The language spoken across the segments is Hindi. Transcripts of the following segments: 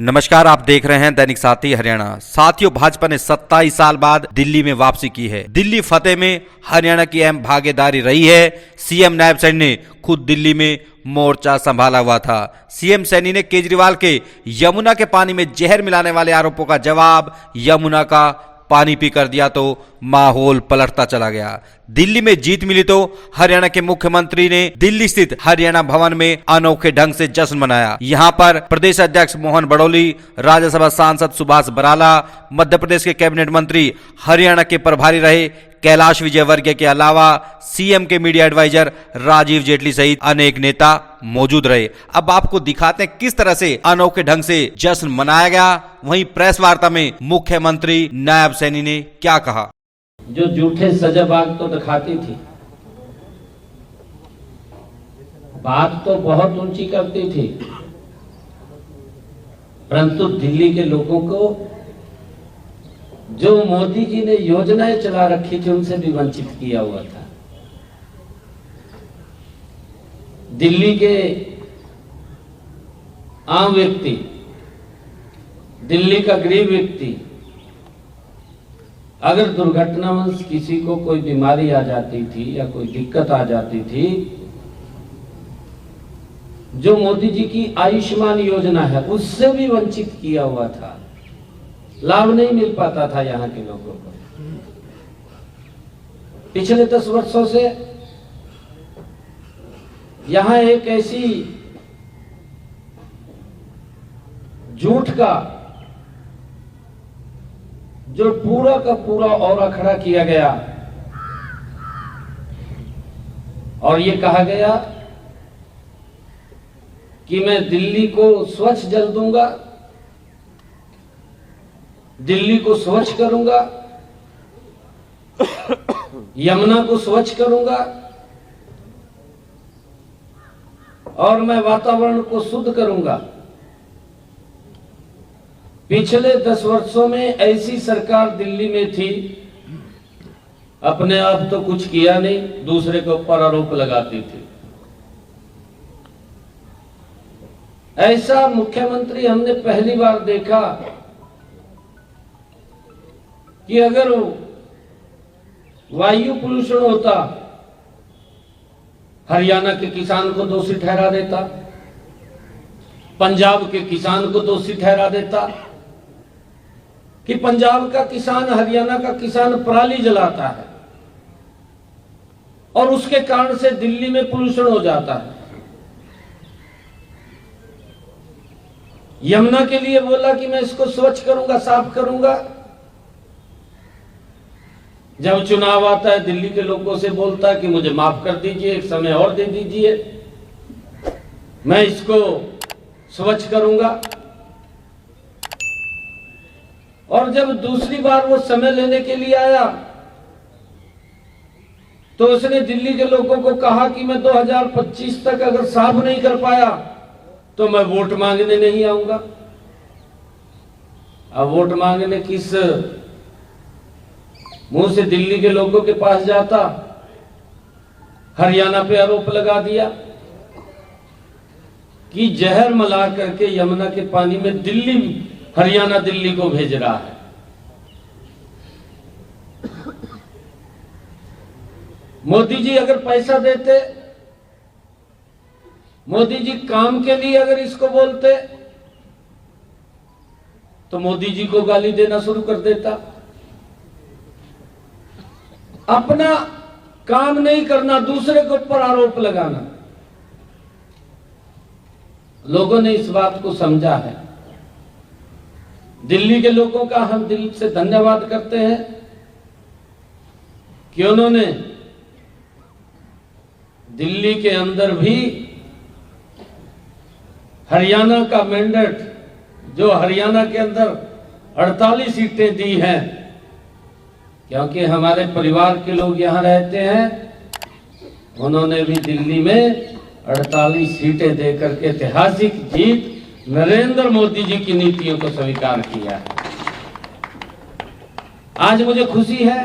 नमस्कार, आप देख रहे हैं दैनिक साथी हरियाणा। साथियों, भाजपा ने 27 साल बाद दिल्ली में वापसी की है। दिल्ली फतेह में हरियाणा की अहम भागीदारी रही है। सीएम नायब सैनी ने खुद दिल्ली में मोर्चा संभाला हुआ था। सीएम सैनी ने केजरीवाल के यमुना के पानी में जहर मिलाने वाले आरोपों का जवाब यमुना का पानी पी कर दिया तो माहौल पलटता चला गया। दिल्ली में जीत मिली तो हरियाणा के मुख्यमंत्री ने दिल्ली स्थित हरियाणा भवन में अनोखे ढंग से जश्न मनाया। यहां पर प्रदेश अध्यक्ष मोहन भड़ोली, राज्यसभा सांसद सुभाष बराला, मध्य प्रदेश के कैबिनेट मंत्री, हरियाणा के प्रभारी रहे कैलाश विजयवर्गीय के अलावा सीएम के मीडिया एडवाइजर राजीव जेटली सहित अनेक नेता मौजूद रहे। अब आपको दिखाते हैं किस तरह से अनोखे ढंग से जश्न मनाया गया। वहीं प्रेस वार्ता में मुख्यमंत्री नायब सैनी ने क्या कहा। जो झूठे सजाबाग तो दिखाती थी, बात तो बहुत ऊंची करती थी, परंतु दिल्ली के लोगों को जो मोदी जी ने योजनाएं चला रखी थी उनसे भी वंचित किया हुआ था। दिल्ली के आम व्यक्ति, दिल्ली का गरीब व्यक्ति अगर दुर्घटनावश किसी को कोई बीमारी आ जाती थी या कोई दिक्कत आ जाती थी, जो मोदी जी की आयुष्मान योजना है उससे भी वंचित किया हुआ था। लाभ नहीं मिल पाता था यहां के लोगों को। पिछले 10 वर्षों से यहां एक ऐसी झूठ का जो पूरा का पूरा औरा खड़ा किया गया और ये कहा गया कि मैं दिल्ली को स्वच्छ जल दूंगा, दिल्ली को स्वच्छ करूंगा, यमुना को स्वच्छ करूंगा और मैं वातावरण को शुद्ध करूंगा। पिछले 10 वर्षों में ऐसी सरकार दिल्ली में थी, अपने आप तो कुछ किया नहीं, दूसरे के ऊपर आरोप लगाती थी। ऐसा मुख्यमंत्री हमने पहली बार देखा कि अगर वायु प्रदूषण होता, हरियाणा के किसान को दोषी ठहरा देता, पंजाब के किसान को दोषी ठहरा देता कि पंजाब का किसान, हरियाणा का किसान पराली जलाता है और उसके कारण से दिल्ली में प्रदूषण हो जाता है। यमुना के लिए बोला कि मैं इसको स्वच्छ करूंगा, साफ करूंगा। जब चुनाव आता है दिल्ली के लोगों से बोलता है कि मुझे माफ कर दीजिए, एक समय और दे दीजिए, मैं इसको स्वच्छ करूंगा। और जब दूसरी बार वो समय लेने के लिए आया तो उसने दिल्ली के लोगों को कहा कि मैं 2025 तक अगर साफ नहीं कर पाया तो मैं वोट मांगने नहीं आऊंगा। अब वोट मांगने किस मुंह से दिल्ली के लोगों के पास जाता। हरियाणा पे आरोप लगा दिया कि जहर मिला करके यमुना के पानी में दिल्ली, हरियाणा दिल्ली को भेज रहा है। मोदी जी अगर पैसा देते, मोदी जी काम के लिए अगर इसको बोलते तो मोदी जी को गाली देना शुरू कर देता। अपना काम नहीं करना, दूसरे के ऊपर आरोप लगाना। लोगों ने इस बात को समझा है। दिल्ली के लोगों का हम दिल से धन्यवाद करते हैं कि उन्होंने दिल्ली के अंदर भी हरियाणा का मैंडेट, जो हरियाणा के अंदर 48 सीटें दी हैं, क्योंकि हमारे परिवार के लोग यहां रहते हैं, उन्होंने भी दिल्ली में 48 सीटें देकर के ऐतिहासिक जीत नरेंद्र मोदी जी की नीतियों को स्वीकार किया है। आज मुझे खुशी है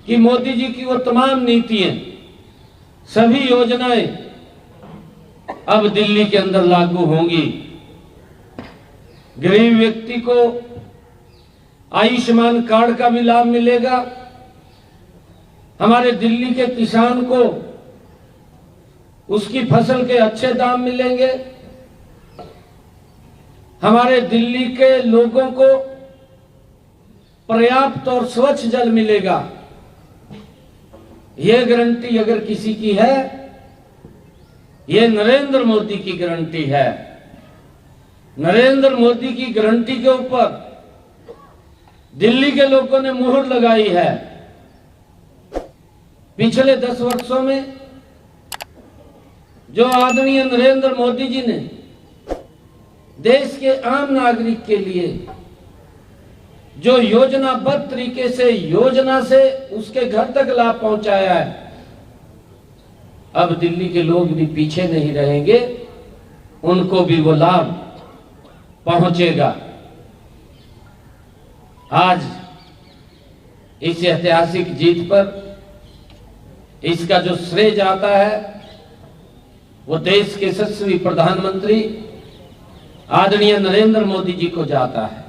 कि मोदी जी की वो तमाम नीतियां, सभी योजनाएं अब दिल्ली के अंदर लागू होंगी। गरीब व्यक्ति को आयुष्मान कार्ड का भी लाभ मिलेगा। हमारे दिल्ली के किसान को उसकी फसल के अच्छे दाम मिलेंगे। हमारे दिल्ली के लोगों को पर्याप्त और स्वच्छ जल मिलेगा। यह गारंटी अगर किसी की है, यह नरेंद्र मोदी की गारंटी है। नरेंद्र मोदी की गारंटी के ऊपर दिल्ली के लोगों ने मुहर लगाई है। पिछले 10 वर्षों में जो आदरणीय नरेंद्र मोदी जी ने देश के आम नागरिक के लिए जो योजनाबद्ध तरीके से योजना से उसके घर तक लाभ पहुंचाया है, अब दिल्ली के लोग भी पीछे नहीं रहेंगे, उनको भी वो लाभ पहुंचेगा। आज इस ऐतिहासिक जीत पर इसका जो श्रेय जाता है वो देश के यशस्वी प्रधानमंत्री आदरणीय नरेंद्र मोदी जी को जाता है,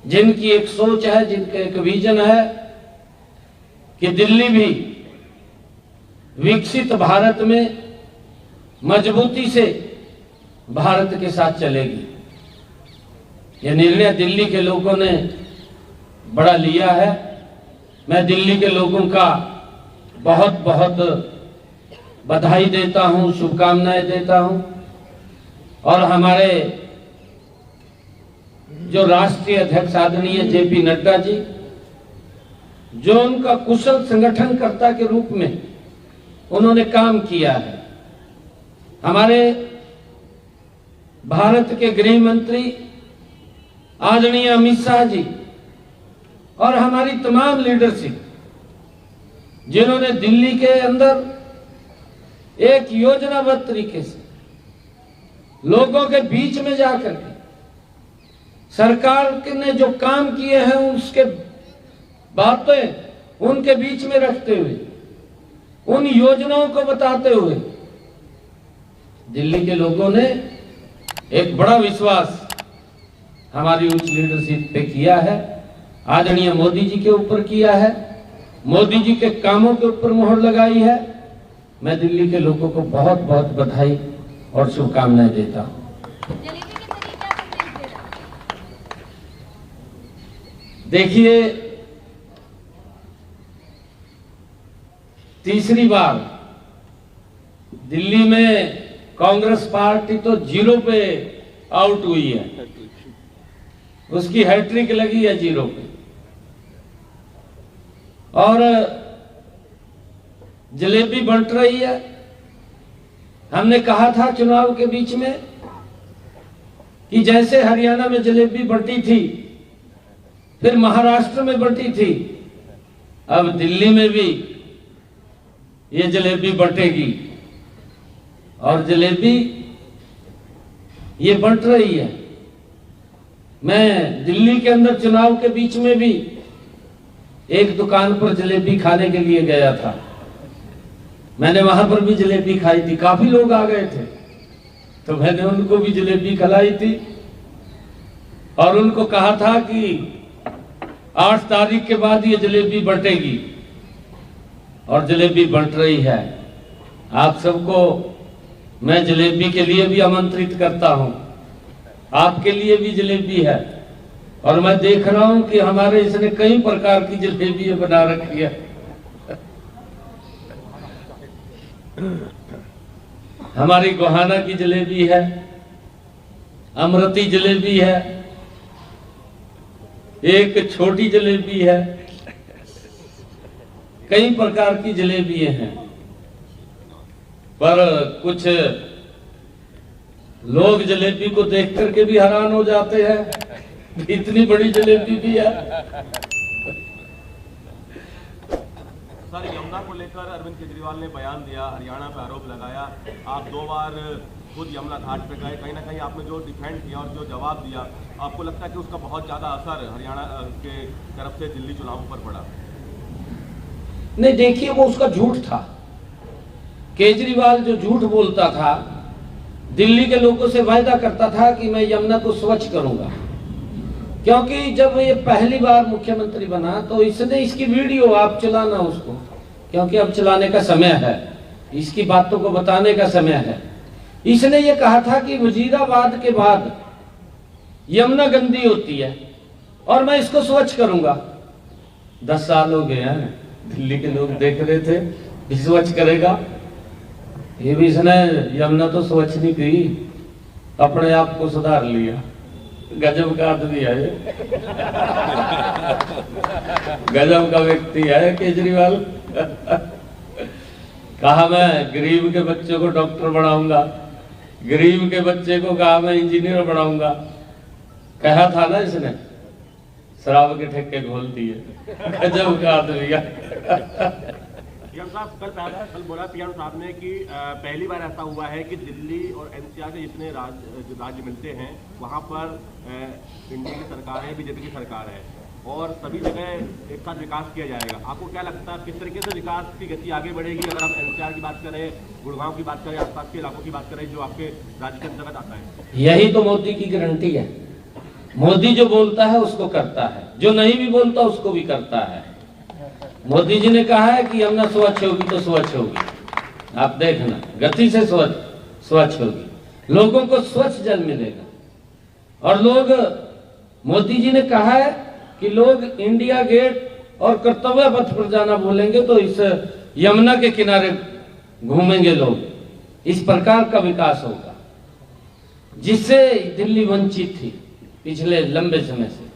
जिनकी एक सोच है, जिनका एक विजन है कि दिल्ली भी विकसित भारत में मजबूती से भारत के साथ चलेगी। यह निर्णय दिल्ली के लोगों ने बड़ा लिया है। मैं दिल्ली के लोगों का बहुत बहुत बधाई देता हूं, शुभकामनाएं देता हूं। और हमारे जो राष्ट्रीय अध्यक्ष आदरणीय जेपी नड्डा जी, जो उनका कुशल संगठनकर्ता के रूप में उन्होंने काम किया है, हमारे भारत के गृह मंत्री आदरणीय अमित शाह जी और हमारी तमाम लीडरशिप, जिन्होंने दिल्ली के अंदर एक योजनाबद्ध तरीके से लोगों के बीच में जाकर के सरकार ने जो काम किए हैं उसके बातें उनके बीच में रखते हुए, उन योजनाओं को बताते हुए दिल्ली के लोगों ने एक बड़ा विश्वास हमारी उच्च लीडरशिप पे किया है, आदरणीय मोदी जी के ऊपर किया है, मोदी जी के कामों के ऊपर मुहर लगाई है। मैं दिल्ली के लोगों को बहुत बहुत बधाई और शुभकामनाएं देता हूं। देखिए, तीसरी बार दिल्ली में कांग्रेस पार्टी तो 0 पे आउट हुई है, उसकी हैट्रिक लगी है 0 पे। और जलेबी बंट रही है। हमने कहा था चुनाव के बीच में कि जैसे हरियाणा में जलेबी बंटी थी, फिर महाराष्ट्र में बंटी थी, अब दिल्ली में भी ये जलेबी बंटेगी। और जलेबी ये बंट रही है। मैं दिल्ली के अंदर चुनाव के बीच में भी एक दुकान पर जलेबी खाने के लिए गया था। मैंने वहां पर भी जलेबी खाई थी, काफी लोग आ गए थे, तो मैंने उनको भी जलेबी खिलाई थी और उनको कहा था कि 8 तारीख के बाद ये जलेबी बंटेगी, और जलेबी बंट रही है। आप सबको मैं जलेबी के लिए भी आमंत्रित करता हूं, आपके लिए भी जलेबी है। और मैं देख रहा हूं कि हमारे इसने कई प्रकार की जलेबी बना रखी है। हमारी गोहाना की जलेबी है, अमृती जलेबी है, एक छोटी जलेबी है, कई प्रकार की जलेबी हैं। पर कुछ लोग जलेबी को देख करके भी हैरान हो जाते हैं, इतनी बड़ी जलेबी भी है। सर, यमुना को लेकर अरविंद केजरीवाल ने बयान दिया, हरियाणा पर आरोप लगाया। आप 2 बार खुद यमुना घाट पे गए, कहीं ना कहीं आपने जो डिफेंड किया और जो जवाब दिया, आपको लगता है कि उसका बहुत ज़्यादा असर हरियाणा के तरफ से दिल्ली चुनावों पर पड़ा? नहीं, देखिए, वो उसका झूठ था। केजरीवाल जो झूठ बोलता था दिल्ली के लोगों से वायदा करता था कि मैं यमुना को स्वच्छ करूंगा, क्योंकि जब ये पहली बार मुख्यमंत्री बना तो इसने इसकी वीडियो आप चलाना उसको, क्योंकि अब चलाने का समय है, इसकी बातों को बताने का समय है। इसने ये कहा था कि वजीराबाद के बाद यमुना गंदी होती है और मैं इसको स्वच्छ करूंगा। 10 साल हो गए हैं, दिल्ली के लोग देख रहे थे भी स्वच्छ करेगा, ये भी इसने यमुना तो स्वच्छ नहीं की, अपने आप को सुधार लिया। गजब का आदमी है ये। गजब का व्यक्ति है केजरीवाल। कहा मैं गरीब के बच्चे को डॉक्टर बनाऊंगा, गरीब के बच्चे को कहा मैं इंजीनियर बनाऊंगा। कहा था ना इसने, शराब के ठेके खोल दिए। गजब का आदमी है। पीएम साहब कल बोला पीएम साहब ने कि पहली बार ऐसा हुआ है कि दिल्ली और एनसीआर के जितने राज्य मिलते हैं वहां पर इंडिया की सरकार है, बीजेपी की सरकार है और सभी जगह एक साथ विकास किया जाएगा। आपको क्या लगता है किस तरीके से विकास की गति आगे बढ़ेगी? अगर आप एनसीआर की बात करें, गुड़गांव की बात करें, आसपास के इलाकों की बात करें जो आपके राज्य के अंतर्गत आता है। यही तो मोदी की गारंटी है। मोदी जो बोलता है उसको करता है, जो नहीं भी बोलता उसको भी करता है। मोदी जी ने कहा है कि यमुना स्वच्छ होगी तो स्वच्छ होगी, आप देखना गति से स्वच्छ होगी, लोगों को स्वच्छ जल मिलेगा। और लोग, मोदी जी ने कहा है कि लोग इंडिया गेट और कर्तव्य पथ पर जाना भूलेंगे तो इस यमुना के किनारे घूमेंगे लोग। इस प्रकार का विकास होगा जिससे दिल्ली वंचित थी पिछले लंबे समय से।